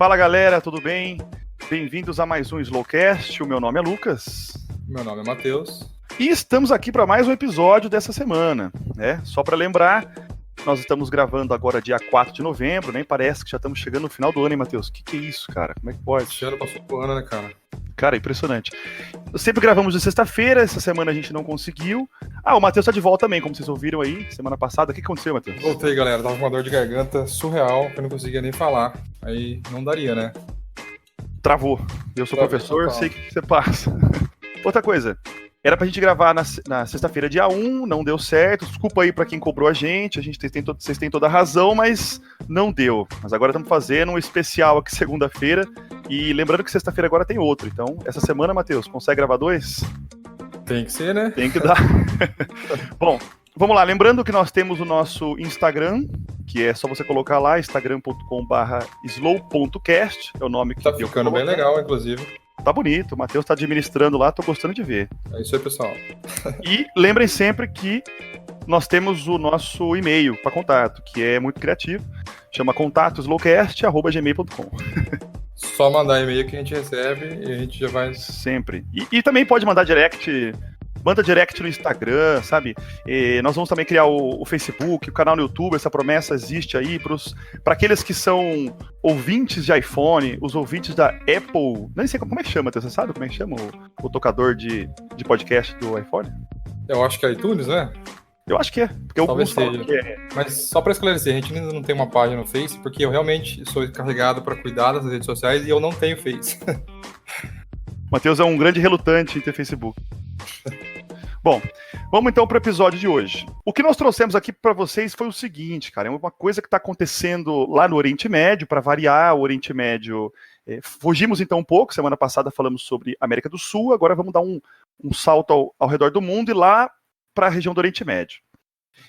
Fala galera, tudo bem? Bem-vindos a mais um Slowcast. O meu nome é Lucas. Meu nome é Matheus. E estamos aqui para mais um episódio dessa semana, né? Só para lembrar, nós estamos gravando agora dia 4 de novembro, nem parece que já estamos chegando no final do ano, hein, Matheus? Que é isso, cara? Como é que pode? Esse ano passou por ano, né, cara? Cara, impressionante. Sempre gravamos de sexta-feira, essa semana a gente não conseguiu. O Matheus tá de volta também, como vocês ouviram aí, semana passada. O que aconteceu, Matheus? Voltei, galera. Tava com uma dor de garganta surreal, que eu não conseguia nem falar. Aí não daria, né? Travou. Eu sou professor, sei que você passa. Outra coisa, era pra gente gravar na sexta-feira, dia 1, não deu certo. Desculpa aí pra quem cobrou a gente, vocês têm toda a razão, mas não deu. Mas agora estamos fazendo um especial aqui segunda-feira. E lembrando que sexta-feira agora tem outro. Então, essa semana, Matheus, consegue gravar 2? Tem que ser, né? Tem que dar. Bom, vamos lá. Lembrando que nós temos o nosso Instagram, que é só você colocar lá, instagram.com/slow.cast, é o nome que tá ficando bem legal, inclusive. Tá bonito, o Matheus tá administrando lá, tô gostando de ver. É isso aí, pessoal. E lembrem sempre que nós temos o nosso e-mail para contato, que é muito criativo, chama contato.slowcast@gmail.com. Só mandar e-mail que a gente recebe e a gente já vai... Sempre. E também pode mandar direct... Manda direct no Instagram, sabe? E nós vamos também criar o Facebook, o canal no YouTube, essa promessa existe aí para aqueles que são ouvintes de iPhone, os ouvintes da Apple, nem sei como é que chama, você sabe como é que chama o tocador de podcast do iPhone? Eu acho que é iTunes, né? Eu acho que é, porque alguns falam que é. Mas só para esclarecer, a gente ainda não tem uma página no Face, porque eu realmente sou encarregado para cuidar das redes sociais e eu não tenho Face. O Matheus é um grande relutante em ter Facebook. Bom, vamos então para o episódio de hoje. O que nós trouxemos aqui para vocês foi o seguinte, cara, é uma coisa que está acontecendo lá no Oriente Médio, para variar o Oriente Médio. Fugimos então um pouco, semana passada falamos sobre América do Sul, agora vamos dar um salto ao redor do mundo e lá para a região do Oriente Médio.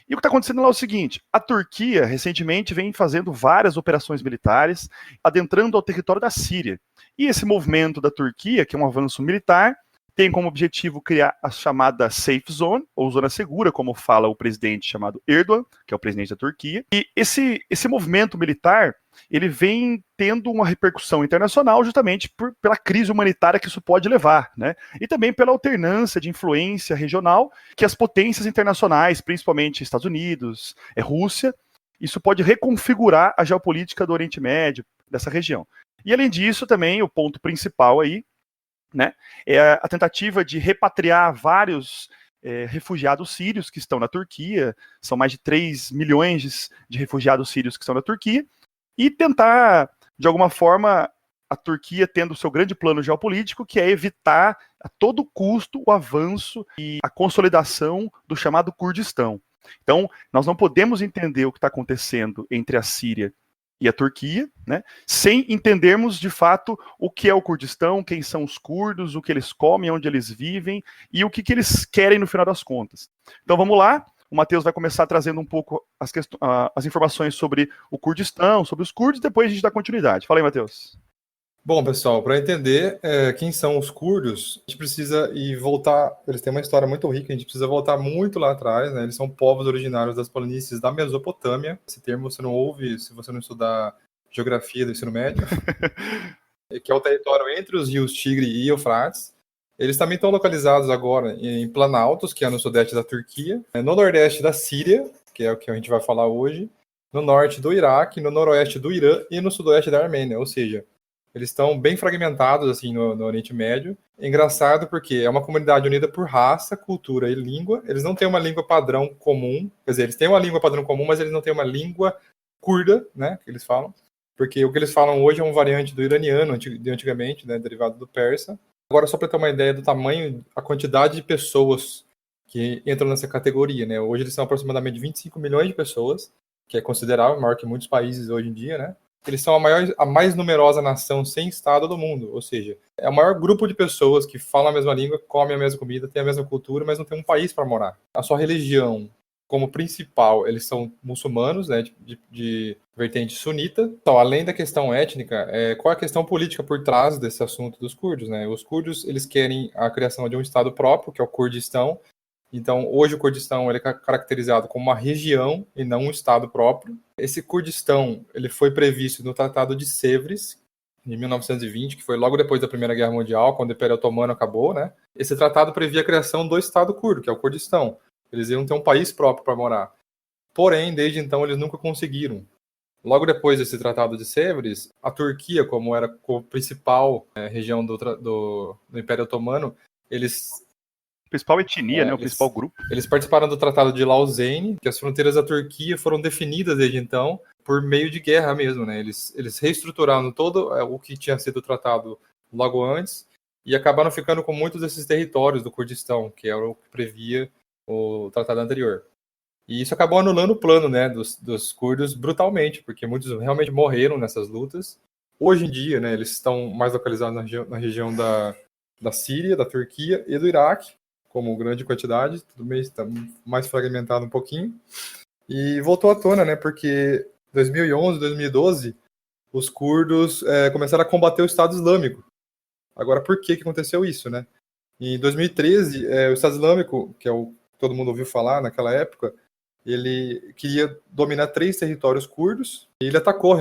E o que está acontecendo lá é o seguinte, a Turquia recentemente vem fazendo várias operações militares, adentrando ao território da Síria. E esse movimento da Turquia, que é um avanço militar, tem como objetivo criar a chamada Safe Zone, ou Zona Segura, como fala o presidente chamado Erdogan, que é o presidente da Turquia. E esse movimento militar, ele vem tendo uma repercussão internacional justamente pela crise humanitária que isso pode levar, né? E também pela alternância de influência regional que as potências internacionais, principalmente Estados Unidos, Rússia, isso pode reconfigurar a geopolítica do Oriente Médio, dessa região. E além disso, também o ponto principal aí, né, é a tentativa de repatriar vários refugiados sírios que estão na Turquia, são mais de 3 milhões de refugiados sírios que estão na Turquia, e tentar, de alguma forma, a Turquia tendo o seu grande plano geopolítico, que é evitar a todo custo o avanço e a consolidação do chamado Kurdistão. Então, nós não podemos entender o que está acontecendo entre a Síria e a Turquia, né, sem entendermos de fato o que é o Kurdistão, quem são os curdos, o que eles comem, onde eles vivem e o que eles querem no final das contas. Então vamos lá, o Matheus vai começar trazendo um pouco as informações sobre o Kurdistão, sobre os curdos, depois a gente dá continuidade. Fala aí, Matheus. Bom, pessoal, para entender quem são os curdos, a gente precisa voltar. Eles têm uma história muito rica, a gente precisa voltar muito lá atrás, né? Eles são povos originários das planícies da Mesopotâmia. Esse termo você não ouve se você não estudar geografia do ensino médio, que é o território entre os rios Tigre e Eufrates. Eles também estão localizados agora em Planaltos, que é no sudeste da Turquia, no nordeste da Síria, que é o que a gente vai falar hoje, no norte do Iraque, no noroeste do Irã e no sudoeste da Armênia, ou seja, eles estão bem fragmentados assim, no Oriente Médio. É engraçado porque é uma comunidade unida por raça, cultura e língua. Eles não têm uma língua padrão comum. Quer dizer, eles têm uma língua padrão comum, mas eles não têm uma língua curda, né, que eles falam. Porque o que eles falam hoje é uma variante do iraniano, de antigamente, né, derivado do persa. Agora, só para ter uma ideia do tamanho, a quantidade de pessoas que entram nessa categoria, né? Hoje eles são aproximadamente 25 milhões de pessoas, que é considerável, maior que muitos países hoje em dia, né? Eles são a mais numerosa nação sem Estado do mundo, ou seja, é o maior grupo de pessoas que falam a mesma língua, comem a mesma comida, têm a mesma cultura, mas não tem um país para morar. A sua religião, como principal, eles são muçulmanos, né, de vertente sunita. Então, além da questão étnica, qual é a questão política por trás desse assunto dos curdos, né? Os curdos, eles querem a criação de um Estado próprio, que é o Kurdistão. Então, hoje o Kurdistão ele é caracterizado como uma região e não um Estado próprio. Esse Kurdistão ele foi previsto no Tratado de Sèvres, em 1920, que foi logo depois da Primeira Guerra Mundial, quando o Império Otomano acabou, né? Esse tratado previa a criação do Estado curdo, que é o Kurdistão. Eles iam ter um país próprio para morar. Porém, desde então, eles nunca conseguiram. Logo depois desse Tratado de Sèvres, a Turquia, como era a principal região do Império Otomano, eles... Principal etnia, né? O principal grupo. Eles participaram do Tratado de Lausanne, que as fronteiras da Turquia foram definidas desde então por meio de guerra mesmo, né? Eles reestruturaram todo o que tinha sido tratado logo antes e acabaram ficando com muitos desses territórios do Kurdistão, que era o que previa o tratado anterior. E isso acabou anulando o plano, né, dos curdos brutalmente, porque muitos realmente morreram nessas lutas. Hoje em dia, né, eles estão mais localizados na região da Síria, da Turquia e do Iraque, como grande quantidade, tudo bem, está mais fragmentado um pouquinho. E voltou à tona, né, porque em 2011, 2012, os curdos começaram a combater o Estado Islâmico. Agora, por que aconteceu isso, né? Em 2013, o Estado Islâmico, que é o que todo mundo ouviu falar naquela época, ele queria dominar 3 territórios curdos, e ele atacou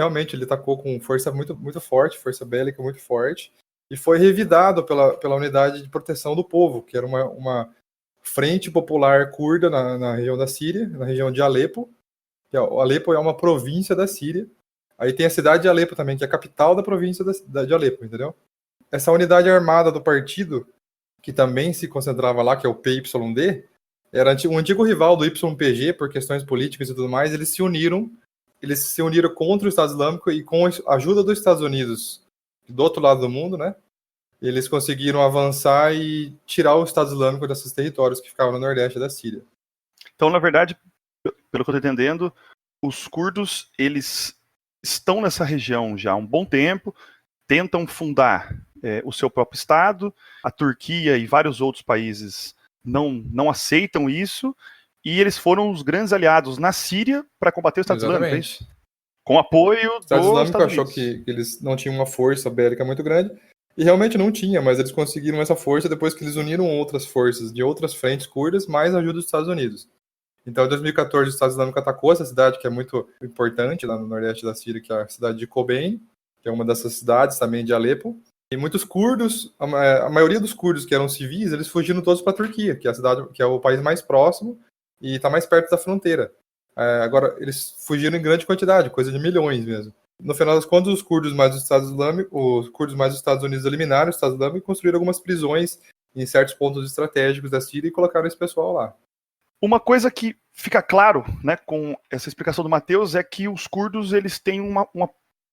com força muito, muito forte, força bélica muito forte, e foi revidado pela Unidade de Proteção do Povo, que era uma frente popular curda na região da Síria, na região de Alepo, que Alepo é uma província da Síria. Aí tem a cidade de Alepo também, que é a capital da província de Alepo, entendeu? Essa unidade armada do partido, que também se concentrava lá, que é o PYD, era um antigo rival do YPG por questões políticas e tudo mais. Eles se uniram contra o Estado Islâmico e com a ajuda dos Estados Unidos do outro lado do mundo, né? Eles conseguiram avançar e tirar o Estado Islâmico desses territórios que ficavam no nordeste da Síria. Então, na verdade, pelo que eu estou entendendo, os curdos, eles estão nessa região já há um bom tempo, tentam fundar o seu próprio Estado. A Turquia e vários outros países não aceitam isso, e eles foram os grandes aliados na Síria para combater o Estado Islâmico, é isso? Com apoio do Estado Islâmico Estados achou que eles não tinham uma força bélica muito grande, e realmente não tinha, mas eles conseguiram essa força depois que eles uniram outras forças de outras frentes curdas, mais a ajuda dos Estados Unidos. Então, em 2014, o Estado Islâmico atacou essa cidade, que é muito importante, lá no nordeste da Síria, que é a cidade de Kobane, que é uma dessas cidades também de Alepo. E muitos curdos, a maioria dos curdos que eram civis, eles fugiram todos para a Turquia, que é a cidade, que é o país mais próximo e está mais perto da fronteira. Agora, eles fugiram em grande quantidade, coisa de milhões mesmo. No final das contas, os curdos mais os Estados Unidos eliminaram o Estado Islâmico e construíram algumas prisões em certos pontos estratégicos da Síria e colocaram esse pessoal lá. Uma coisa que fica claro, né, com essa explicação do Matheus, é que os curdos eles têm uma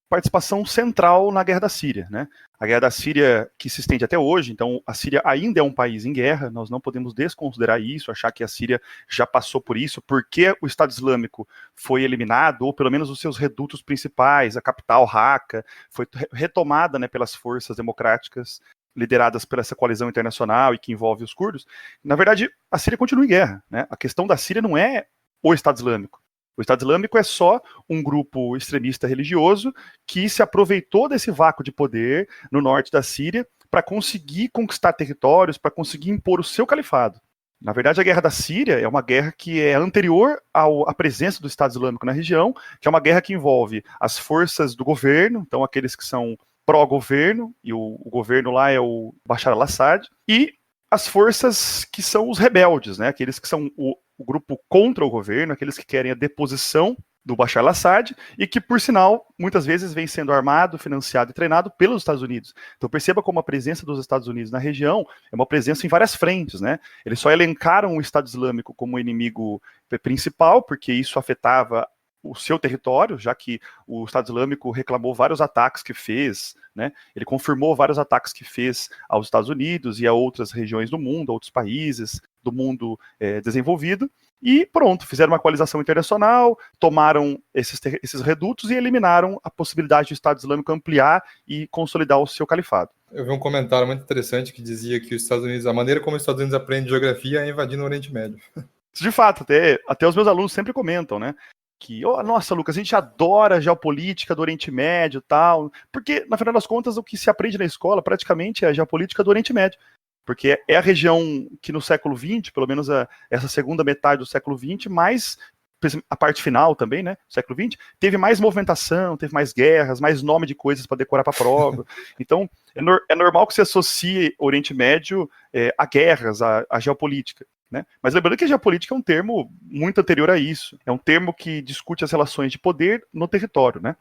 participação central na Guerra da Síria, né? A Guerra da Síria que se estende até hoje, então a Síria ainda é um país em guerra, nós não podemos desconsiderar isso, achar que a Síria já passou por isso, porque o Estado Islâmico foi eliminado, ou pelo menos os seus redutos principais, a capital Raqqa, foi retomada, né, pelas forças democráticas lideradas por essa coalizão internacional e que envolve os curdos. Na verdade, a Síria continua em guerra, né? A questão da Síria não é o Estado Islâmico. O Estado Islâmico é só um grupo extremista religioso que se aproveitou desse vácuo de poder no norte da Síria para conseguir conquistar territórios, para conseguir impor o seu califado. Na verdade, a Guerra da Síria é uma guerra que é anterior à presença do Estado Islâmico na região, que é uma guerra que envolve as forças do governo, então aqueles que são pró-governo, e o governo lá é o Bashar al-Assad, e as forças que são os rebeldes, né? Aqueles que são o grupo contra o governo, aqueles que querem a deposição do Bashar al-Assad e que, por sinal, muitas vezes vem sendo armado, financiado e treinado pelos Estados Unidos. Então perceba como a presença dos Estados Unidos na região é uma presença em várias frentes, né? Eles só elencaram o Estado Islâmico como inimigo principal, porque isso afetava o seu território, já que o Estado Islâmico reclamou vários ataques que fez, né? Ele confirmou vários ataques que fez aos Estados Unidos e a outras regiões do mundo, a outros países do mundo desenvolvido, e pronto, fizeram uma coalização internacional, tomaram esses redutos e eliminaram a possibilidade do Estado Islâmico ampliar e consolidar o seu califado. Eu vi um comentário muito interessante que dizia que os Estados Unidos, a maneira como os Estados Unidos aprendem geografia é invadindo o Oriente Médio. De fato, até os meus alunos sempre comentam, né? Que, nossa, Lucas, a gente adora a geopolítica do Oriente Médio e tal, porque, na final das contas, o que se aprende na escola praticamente é a geopolítica do Oriente Médio, porque é a região que no século XX, pelo menos essa segunda metade do século XX, mais a parte final também, né, século XX, teve mais movimentação, teve mais guerras, mais nome de coisas para decorar para prova. Então, é normal que se associe o Oriente Médio a guerras, a geopolítica. Né? Mas lembrando que a geopolítica é um termo muito anterior a isso. É um termo que discute as relações de poder no território, né?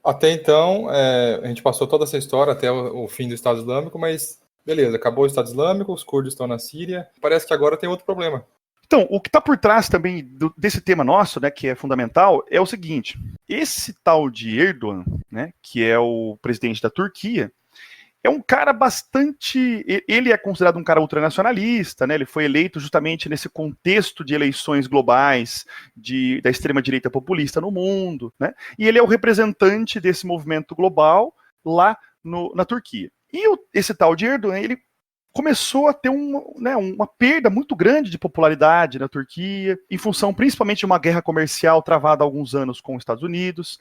Até então, a gente passou toda essa história até o fim do Estado Islâmico, mas beleza, acabou o Estado Islâmico, os curdos estão na Síria, parece que agora tem outro problema. Então, o que está por trás também desse tema nosso, né, que é fundamental, é o seguinte: esse tal de Erdogan, né, que é o presidente da Turquia, é um cara bastante... Ele é considerado um cara ultranacionalista, né, ele foi eleito justamente nesse contexto de eleições globais da extrema-direita populista no mundo, né, e ele é o representante desse movimento global lá na Turquia. E esse tal de Erdogan, ele começou a ter uma perda muito grande de popularidade na Turquia, em função principalmente de uma guerra comercial travada há alguns anos com os Estados Unidos.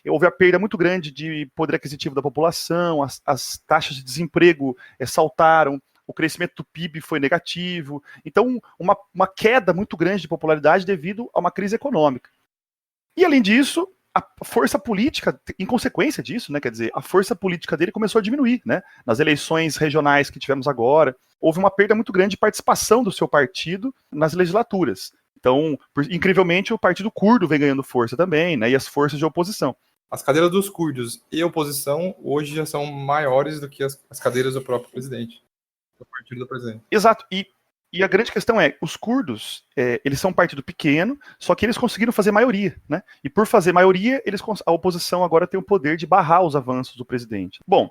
Houve a perda muito grande de poder aquisitivo da população, as taxas de desemprego saltaram, o crescimento do PIB foi negativo. Então, uma queda muito grande de popularidade devido a uma crise econômica. E, além disso, a força política, em consequência disso, né, quer dizer, a força política dele começou a diminuir, né? Nas eleições regionais que tivemos agora, houve uma perda muito grande de participação do seu partido nas legislaturas. Então, incrivelmente, o partido curdo vem ganhando força também, né? E as forças de oposição. As cadeiras dos curdos e oposição hoje já são maiores do que as cadeiras do próprio presidente, do partido do presidente. Exato. E a grande questão é, os curdos, eles são um partido pequeno, só que eles conseguiram fazer maioria, né? E por fazer maioria, a oposição agora tem o poder de barrar os avanços do presidente. Bom,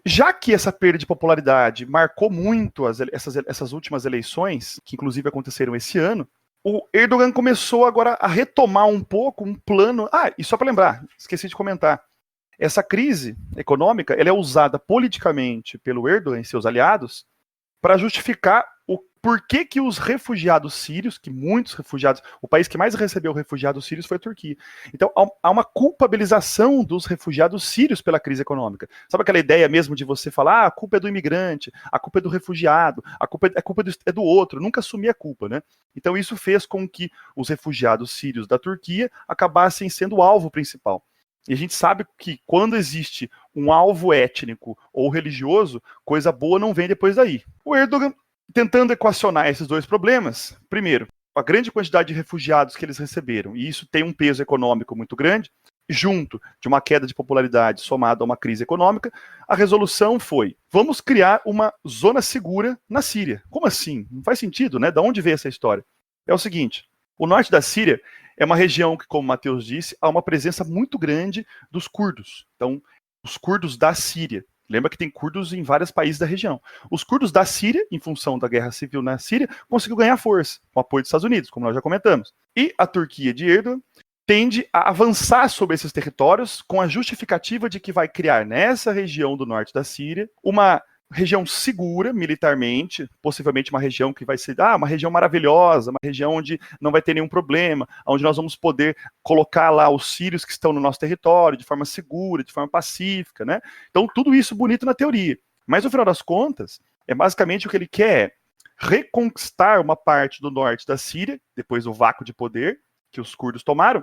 já que essa perda de popularidade marcou muito essas últimas eleições, que inclusive aconteceram esse ano, o Erdogan começou agora a retomar um pouco um plano... e só para lembrar, esqueci de comentar, essa crise econômica, ela é usada politicamente pelo Erdogan e seus aliados para justificar o porquê que os refugiados sírios, que muitos refugiados, o país que mais recebeu refugiados sírios foi a Turquia. Então há uma culpabilização dos refugiados sírios pela crise econômica. Sabe aquela ideia mesmo de você falar, a culpa é do imigrante, a culpa é do refugiado, a culpa é do outro, nunca assumir a culpa, né? Então isso fez com que os refugiados sírios da Turquia acabassem sendo o alvo principal. E a gente sabe que quando existe um alvo étnico ou religioso, coisa boa não vem depois daí. O Erdogan, tentando equacionar esses dois problemas, primeiro, a grande quantidade de refugiados que eles receberam, e isso tem um peso econômico muito grande, junto de uma queda de popularidade somada a uma crise econômica, a resolução foi: vamos criar uma zona segura na Síria. Como assim? Não faz sentido, né? Da onde veio essa história? É o seguinte, o norte da Síria é uma região que, como o Matheus disse, há uma presença muito grande dos curdos. Então, os curdos da Síria. Lembra que tem curdos em vários países da região. Os curdos da Síria, em função da guerra civil na Síria, conseguiu ganhar força, com o apoio dos Estados Unidos, como nós já comentamos. E a Turquia de Erdogan tende a avançar sobre esses territórios com a justificativa de que vai criar nessa região do norte da Síria uma região segura militarmente, possivelmente uma região que vai ser uma região maravilhosa, uma região onde não vai ter nenhum problema, onde nós vamos poder colocar lá os sírios que estão no nosso território de forma segura, de forma pacífica, né? Então tudo isso bonito na teoria, mas no final das contas, basicamente o que ele quer é reconquistar uma parte do norte da Síria, depois do vácuo de poder que os curdos tomaram,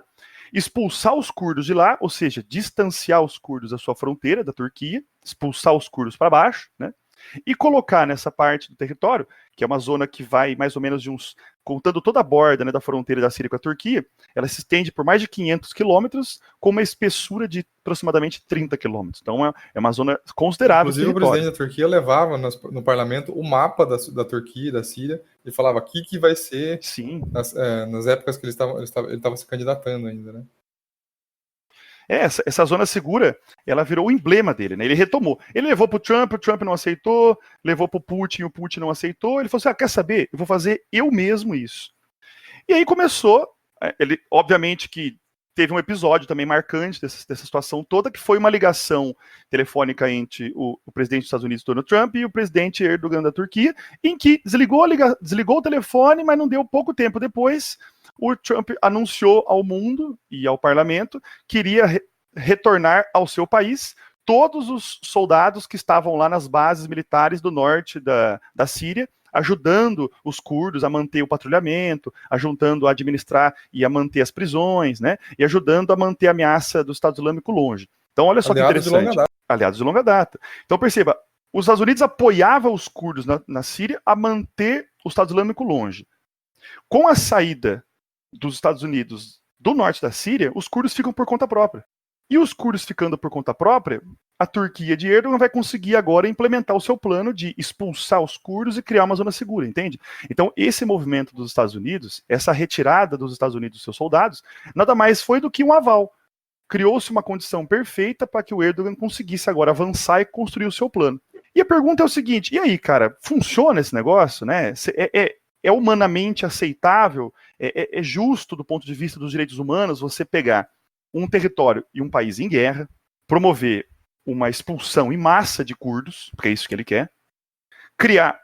expulsar os curdos de lá, ou seja, distanciar os curdos da sua fronteira, da Turquia, expulsar os curdos para baixo, né? E colocar nessa parte do território, que é uma zona que vai mais ou menos contando toda a borda, né, da fronteira da Síria com a Turquia, ela se estende por mais de 500 quilômetros, com uma espessura de aproximadamente 30 quilômetros. Então é uma zona considerável. Inclusive o presidente da Turquia levava no parlamento o mapa da Turquia e da Síria, e falava aqui que vai ser. Sim. Nas épocas que ele estava se candidatando ainda, né? Essa zona segura, ela virou o emblema dele, né? Ele retomou. Ele levou pro Trump, o Trump não aceitou, levou pro Putin, o Putin não aceitou. Ele falou assim: quer saber? Eu vou fazer eu mesmo isso. E aí começou, ele, obviamente que teve um episódio também marcante dessa situação toda, que foi uma ligação telefônica entre o presidente dos Estados Unidos, Donald Trump, e o presidente Erdogan da Turquia, em que desligou o telefone, mas não deu pouco tempo depois, o Trump anunciou ao mundo e ao parlamento que iria retornar ao seu país todos os soldados que estavam lá nas bases militares do norte da Síria, ajudando os curdos a manter o patrulhamento, ajudando a administrar e a manter as prisões, né? E ajudando a manter a ameaça do Estado Islâmico longe. Então, olha só que interessante. Aliados de longa data. Então, perceba, os Estados Unidos apoiavam os curdos na Síria a manter o Estado Islâmico longe. Com a saída dos Estados Unidos do norte da Síria, os curdos ficam por conta própria. E os curdos ficando por conta própria, a Turquia de Erdogan vai conseguir agora implementar o seu plano de expulsar os curdos e criar uma zona segura, entende? Então, esse movimento dos Estados Unidos, essa retirada dos Estados Unidos dos seus soldados, nada mais foi do que um aval. Criou-se uma condição perfeita para que o Erdogan conseguisse agora avançar e construir o seu plano. E a pergunta é o seguinte, e aí, cara, funciona esse negócio, né? É humanamente aceitável, é justo do ponto de vista dos direitos humanos você pegar um território e um país em guerra, promover uma expulsão em massa de curdos, porque é isso que ele quer, criar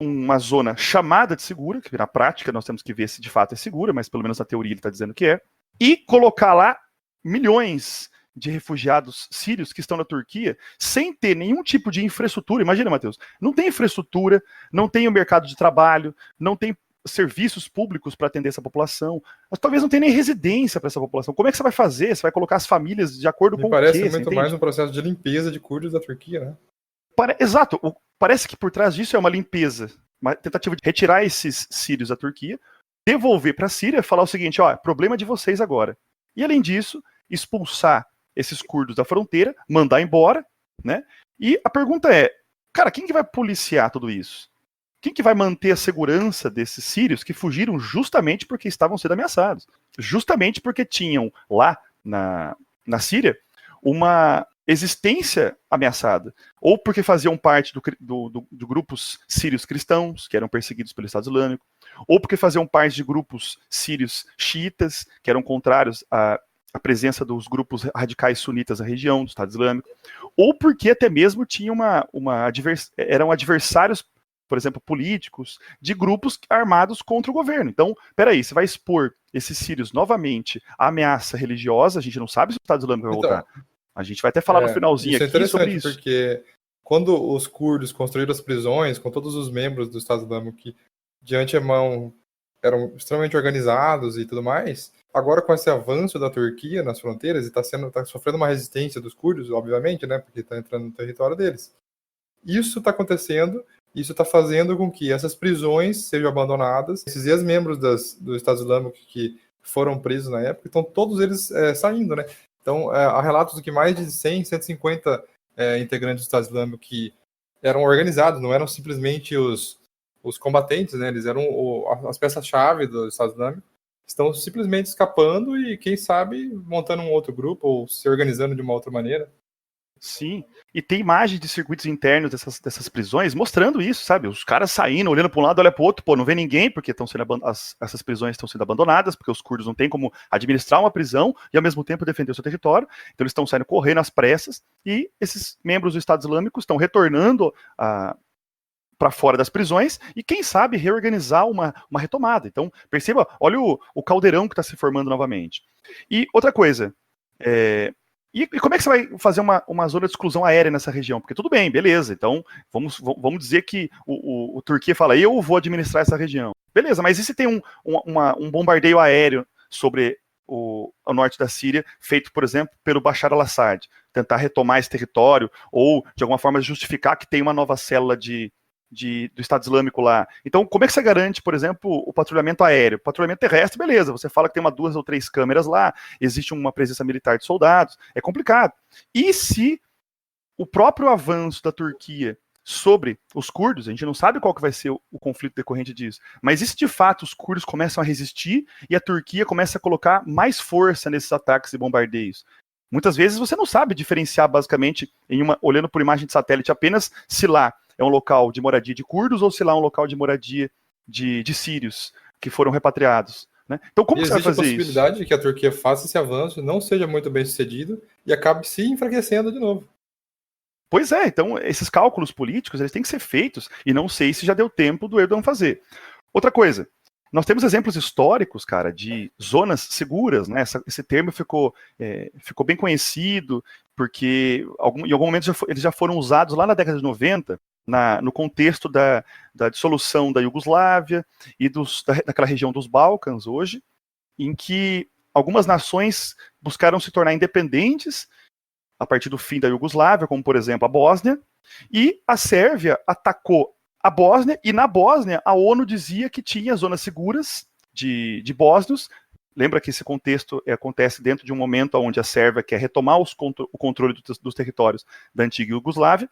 uma zona chamada de segura, que na prática nós temos que ver se de fato é segura, mas pelo menos na teoria ele está dizendo que é, e colocar lá milhões de refugiados sírios que estão na Turquia sem ter nenhum tipo de infraestrutura. Imagina, Matheus, não tem infraestrutura, não tem o mercado de trabalho, não tem serviços públicos para atender essa população, mas talvez não tenha nem residência para essa população. Como é que você vai fazer? Você vai colocar as famílias de acordo com o quê? Parece muito mais um processo de limpeza de curdos da Turquia, né? Exato. Parece que por trás disso é uma limpeza, uma tentativa de retirar esses sírios da Turquia, devolver para a Síria e falar o seguinte, ó, problema de vocês agora. E além disso, expulsar esses curdos da fronteira, mandar embora, né? E a pergunta é, cara, quem que vai policiar tudo isso? Quem que vai manter a segurança desses sírios que fugiram justamente porque estavam sendo ameaçados? Justamente porque tinham lá na Síria uma existência ameaçada. Ou porque faziam parte de grupos sírios cristãos, que eram perseguidos pelo Estado Islâmico, ou porque faziam parte de grupos sírios xiitas, que eram contrários à presença dos grupos radicais sunitas na região do Estado Islâmico, ou porque até mesmo tinham eram adversários, por exemplo, políticos, de grupos armados contra o governo. Então, peraí, você vai expor esses sírios novamente à ameaça religiosa, a gente não sabe se o Estado Islâmico vai voltar. A gente vai até falar no finalzinho aqui sobre isso. Porque quando os curdos construíram as prisões, com todos os membros do Estado Islâmico que de antemão eram extremamente organizados e tudo mais, agora com esse avanço da Turquia nas fronteiras, e tá sofrendo uma resistência dos curdos, obviamente, né, porque está entrando no território deles. Isso está acontecendo, isso está fazendo com que essas prisões sejam abandonadas, esses ex-membros do Estado Islâmico que foram presos na época, então todos eles saindo, né? Então, há relatos de que mais de 100, 150 integrantes do Estado Islâmico que eram organizados, não eram simplesmente os combatentes, né? Eles eram as peças-chave do Estado Islâmico, estão simplesmente escapando e, quem sabe, montando um outro grupo ou se organizando de uma outra maneira. Sim, e tem imagens de circuitos internos dessas prisões mostrando isso, sabe? Os caras saindo, olhando para um lado, olha para o outro, pô, não vê ninguém, porque essas prisões estão sendo abandonadas, porque os curdos não têm como administrar uma prisão e ao mesmo tempo defender o seu território, então eles estão saindo correndo às pressas, e esses membros do Estado Islâmico estão retornando para fora das prisões e, quem sabe, reorganizar uma retomada. Então, perceba, olha o caldeirão que está se formando novamente. E outra coisa, E como é que você vai fazer uma zona de exclusão aérea nessa região? Porque tudo bem, beleza, então vamos dizer que o Turquia fala, eu vou administrar essa região. Beleza, mas e se tem um bombardeio aéreo sobre o norte da Síria, feito, por exemplo, pelo Bashar al-Assad? Tentar retomar esse território, ou, de alguma forma, justificar que tem uma nova célula do Estado Islâmico lá. Então, como é que você garante, por exemplo, o patrulhamento aéreo? O patrulhamento terrestre, beleza, você fala que tem 2 ou 3 câmeras lá, existe uma presença militar de soldados, é complicado. E se o próprio avanço da Turquia sobre os curdos, a gente não sabe qual que vai ser o conflito decorrente disso, mas e se de fato os curdos começam a resistir e a Turquia começa a colocar mais força nesses ataques e bombardeios? Muitas vezes você não sabe diferenciar, basicamente, olhando por imagem de satélite apenas, se lá é um local de moradia de curdos ou se lá é um local de moradia de sírios que foram repatriados, né? Então, como que você vai fazer isso? Existe a possibilidade de que a Turquia faça esse avanço, não seja muito bem sucedido e acabe se enfraquecendo de novo. Pois é, então esses cálculos políticos eles têm que ser feitos e não sei se já deu tempo do Erdogan fazer. Outra coisa, nós temos exemplos históricos, cara, de zonas seguras, né? Esse termo ficou bem conhecido porque em algum momento eles já foram usados lá na década de 90 no contexto da dissolução da Iugoslávia e daquela região dos Balcãs hoje, em que algumas nações buscaram se tornar independentes a partir do fim da Iugoslávia, como por exemplo a Bósnia, e a Sérvia atacou a Bósnia, e na Bósnia a ONU dizia que tinha zonas seguras de bósnios. Lembra que esse contexto acontece dentro de um momento onde a Sérvia quer retomar o controle dos territórios da antiga Iugoslávia,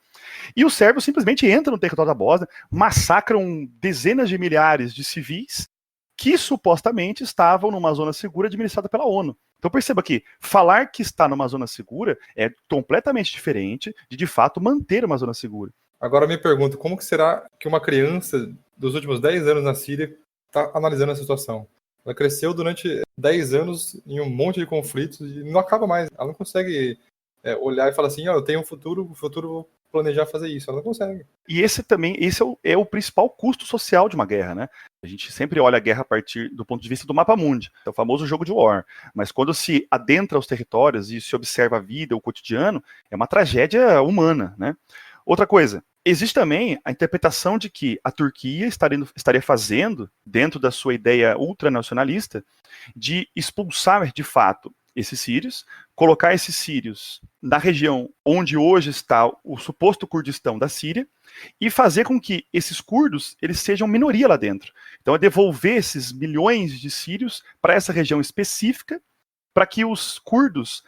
e os sérvios simplesmente entram no território da Bósnia, massacram dezenas de milhares de civis que supostamente estavam numa zona segura administrada pela ONU. Então perceba que falar que está numa zona segura é completamente diferente de fato, manter uma zona segura. Agora me pergunto, como que será que uma criança dos últimos 10 anos na Síria está analisando a situação? Ela cresceu durante 10 anos em um monte de conflitos e não acaba mais. Ela não consegue olhar e falar assim, eu tenho um futuro vou planejar fazer isso. Ela não consegue. E esse é o principal custo social de uma guerra, né? A gente sempre olha a guerra a partir do ponto de vista do mapa mundi, é o famoso jogo de war. Mas quando se adentra os territórios e se observa a vida, o cotidiano, é uma tragédia humana, né? Outra coisa, existe também a interpretação de que a Turquia estaria fazendo, dentro da sua ideia ultranacionalista, de expulsar de fato esses sírios, colocar esses sírios na região onde hoje está o suposto Kurdistão da Síria, e fazer com que esses curdos eles sejam minoria lá dentro. Então é devolver esses milhões de sírios para essa região específica, para que os curdos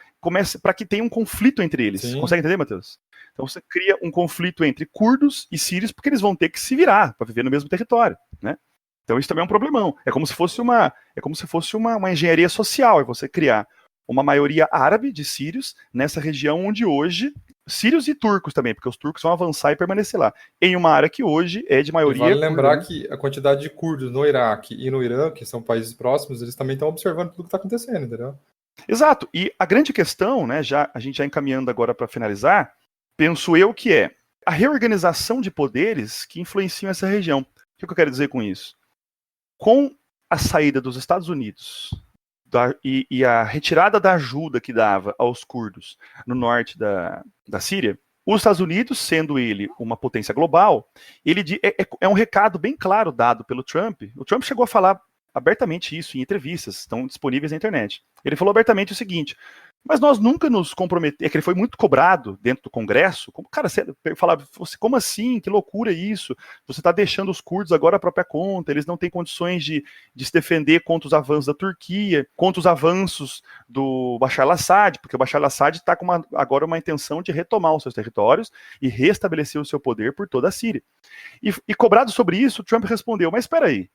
para que tenha um conflito entre eles. Sim. Consegue entender, Matheus? Então você cria um conflito entre curdos e sírios, porque eles vão ter que se virar para viver no mesmo território, né? Então isso também é um problemão. É como se fosse uma engenharia social, é você criar uma maioria árabe de sírios nessa região onde hoje, sírios e turcos também, porque os turcos vão avançar e permanecer lá, em uma área que hoje é de maioria. E vale lembrar que a quantidade de curdos no Iraque e no Irã, que são países próximos, eles também estão observando tudo que está acontecendo, entendeu? Exato. E a grande questão, né, a gente já encaminhando agora para finalizar, penso eu que é a reorganização de poderes que influenciam essa região. O que eu quero dizer com isso? Com a saída dos Estados Unidos e a retirada da ajuda que dava aos curdos no norte da Síria, os Estados Unidos, sendo ele uma potência global, é um recado bem claro dado pelo Trump. O Trump chegou a falar abertamente isso em entrevistas, estão disponíveis na internet. Ele falou abertamente o seguinte: mas nós nunca nos comprometemos, é que ele foi muito cobrado dentro do Congresso, cara, você falava, como assim, que loucura isso, você está deixando os curdos agora à própria conta, eles não têm condições de se defender contra os avanços da Turquia, contra os avanços do Bashar al-Assad, porque o Bashar al-Assad está com agora uma intenção de retomar os seus territórios e restabelecer o seu poder por toda a Síria. E cobrado sobre isso, Trump respondeu, mas espera aí,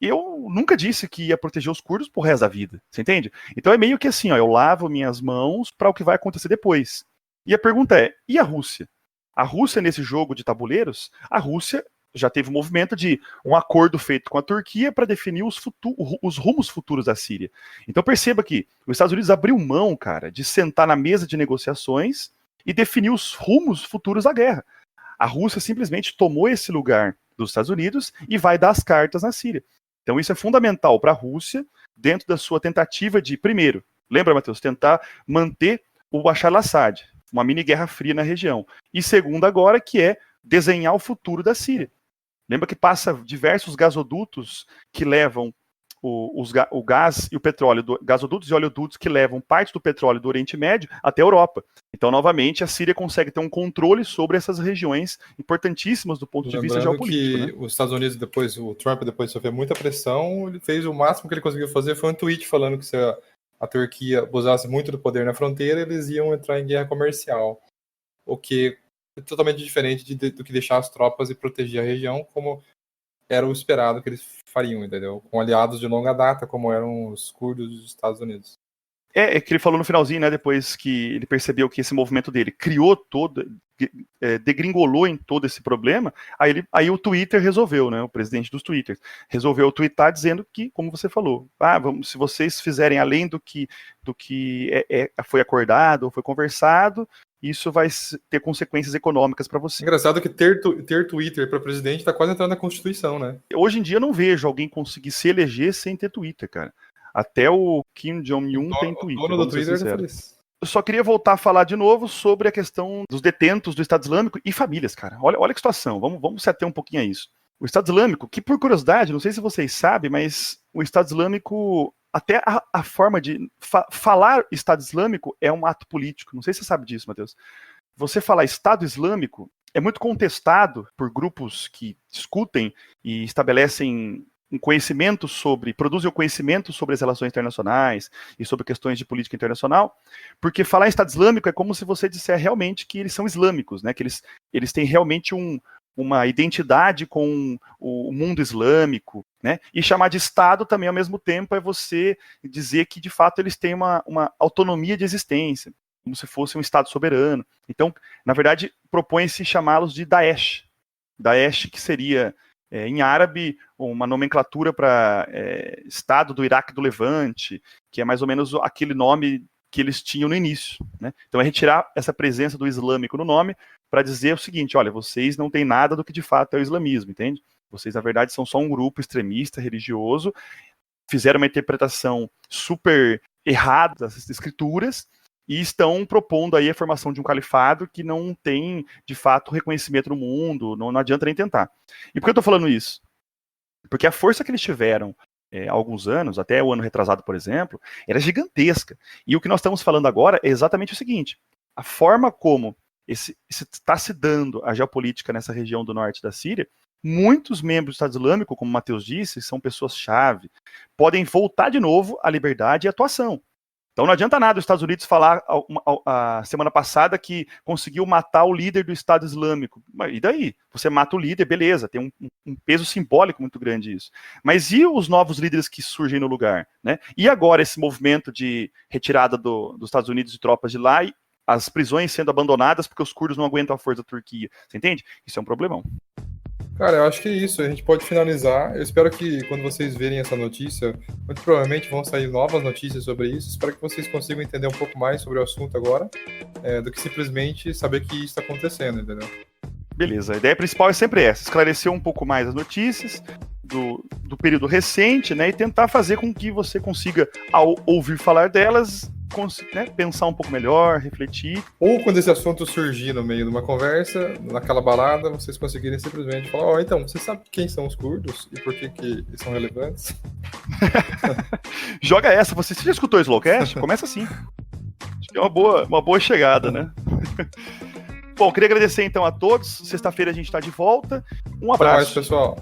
eu nunca disse que ia proteger os curdos pro resto da vida, você entende? Então é meio que assim, eu lavo minhas mãos para o que vai acontecer depois. E a pergunta é, e a Rússia? A Rússia, nesse jogo de tabuleiros, a Rússia já teve um movimento de um acordo feito com a Turquia para definir os rumos futuros da Síria. Então perceba que os Estados Unidos abriu mão, cara, de sentar na mesa de negociações e definir os rumos futuros da guerra. A Rússia simplesmente tomou esse lugar dos Estados Unidos e vai dar as cartas na Síria. Então isso é fundamental para a Rússia, dentro da sua tentativa de, primeiro, lembra, Matheus, tentar manter o Bashar al-Assad, uma mini guerra fria na região. E segundo agora, que é desenhar o futuro da Síria. Lembra que passa diversos gasodutos que levam o gás e o petróleo, gasodutos e oleodutos que levam parte do petróleo do Oriente Médio até a Europa. Então, novamente, a Síria consegue ter um controle sobre essas regiões importantíssimas do ponto de vista geopolítico. Que, né? Os Estados Unidos, o Trump, depois de sofrer muita pressão, ele fez o máximo que ele conseguiu fazer, foi um tweet falando que se a Turquia abusasse muito do poder na fronteira, eles iam entrar em guerra comercial. O que é totalmente diferente do que deixar as tropas e proteger a região, como era o esperado que eles fariam, entendeu? Com aliados de longa data, como eram os curdos dos Estados Unidos. É que ele falou no finalzinho, né, depois que ele percebeu que esse movimento dele criou degringolou em todo esse problema, aí o Twitter resolveu, né, o presidente dos Twitters, resolveu twittar dizendo que, como você falou, se vocês fizerem além do que foi acordado ou foi conversado, isso vai ter consequências econômicas para você. Engraçado que ter Twitter para presidente está quase entrando na Constituição, né? Hoje em dia eu não vejo alguém conseguir se eleger sem ter Twitter, cara. Até o Kim Jong-un tem Twitter. O dono do Twitter é feliz. eu só queria voltar a falar de novo sobre a questão dos detentos do Estado Islâmico e famílias, cara. Olha que situação, vamos se ater um pouquinho a isso. O Estado Islâmico, que por curiosidade, não sei se vocês sabem, mas o Estado Islâmico, até a forma de falar Estado Islâmico é um ato político. Não sei se você sabe disso, Matheus. Você falar Estado Islâmico é muito contestado por grupos que discutem e estabelecem um conhecimento produzem o conhecimento sobre as relações internacionais e sobre questões de política internacional, porque falar em Estado Islâmico é como se você disser realmente que eles são islâmicos, né? Que eles têm realmente uma identidade com o mundo islâmico, né? E chamar de Estado também, ao mesmo tempo, é você dizer que, de fato, eles têm uma autonomia de existência, como se fosse um Estado soberano. Então, na verdade, propõe-se chamá-los de Daesh. Daesh, que seria, em árabe, uma nomenclatura para Estado do Iraque do Levante, que é mais ou menos aquele nome que eles tinham no início, né? Então é retirar essa presença do islâmico no nome para dizer o seguinte: olha, vocês não têm nada do que de fato é o islamismo, entende? Vocês, na verdade, são só um grupo extremista, religioso, fizeram uma interpretação super errada das escrituras e estão propondo aí a formação de um califado que não tem, de fato, reconhecimento no mundo, não adianta nem tentar. E por que eu estou falando isso? Porque a força que eles tiveram há alguns anos, até o ano retrasado, por exemplo, era gigantesca. E o que nós estamos falando agora é exatamente o seguinte: a forma como está se dando a geopolítica nessa região do norte da Síria, muitos membros do Estado Islâmico, como o Matheus disse, são pessoas-chave, podem voltar de novo à liberdade e à atuação. Então não adianta nada os Estados Unidos falar a semana passada que conseguiu matar o líder do Estado Islâmico. E daí? Você mata o líder, beleza, tem um peso simbólico muito grande isso. Mas e os novos líderes que surgem no lugar, né? E agora esse movimento de retirada dos Estados Unidos de tropas de lá e as prisões sendo abandonadas porque os curdos não aguentam a força da Turquia. Você entende? Isso é um problemão. Cara, eu acho que é isso. A gente pode finalizar. Eu espero que quando vocês verem essa notícia, muito provavelmente vão sair novas notícias sobre isso. Espero que vocês consigam entender um pouco mais sobre o assunto agora, do que simplesmente saber que isso está acontecendo, entendeu? Beleza, a ideia principal é sempre essa: esclarecer um pouco mais as notícias do período recente, né, e tentar fazer com que você consiga, ao ouvir falar delas, né, pensar um pouco melhor, refletir. Ou quando esse assunto surgir no meio de uma conversa, naquela balada, vocês conseguirem simplesmente falar: então, você sabe quem são os curdos e por que eles são relevantes? Joga essa, você já escutou o Slowcast? Começa assim. Acho que é uma boa chegada, né? Bom, queria agradecer então a todos. Sexta-feira a gente está de volta. Um abraço. Até mais, pessoal.